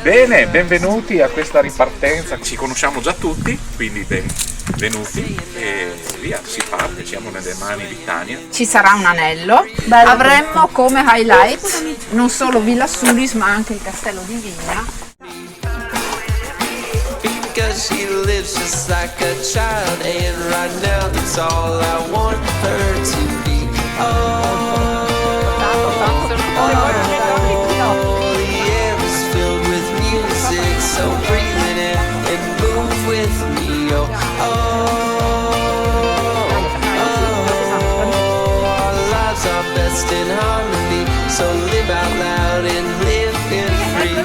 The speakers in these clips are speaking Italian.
Bene, benvenuti a questa ripartenza. Ci conosciamo già tutti, quindi benvenuti e via, si parte, siamo nelle mani di Tania. Ci sarà un anello. Avremmo come highlight non solo Villa Sulis ma anche il castello di Vigna. Because she lives just like a child, and right now that's all I want her to be. The air is filled with music, so breathe it in and move with me. Our lives are best in harmony, so live out loud and live in free.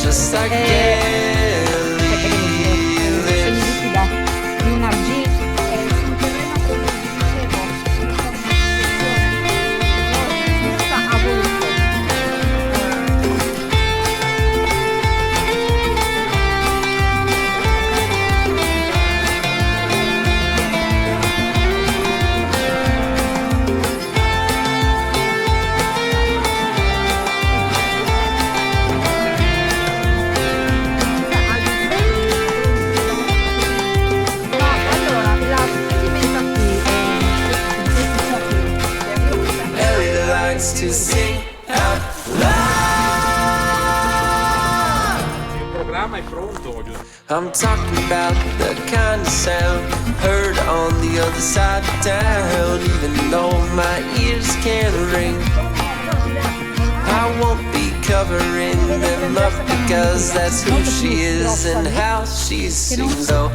Just like Ellie lives. To sing out loud. Il programma è pronto. I'm talking about the kind of sound heard on the other side of town. Even though my ears can't ring, I won't be covering them up, because that's who she is and how she sings. Oh,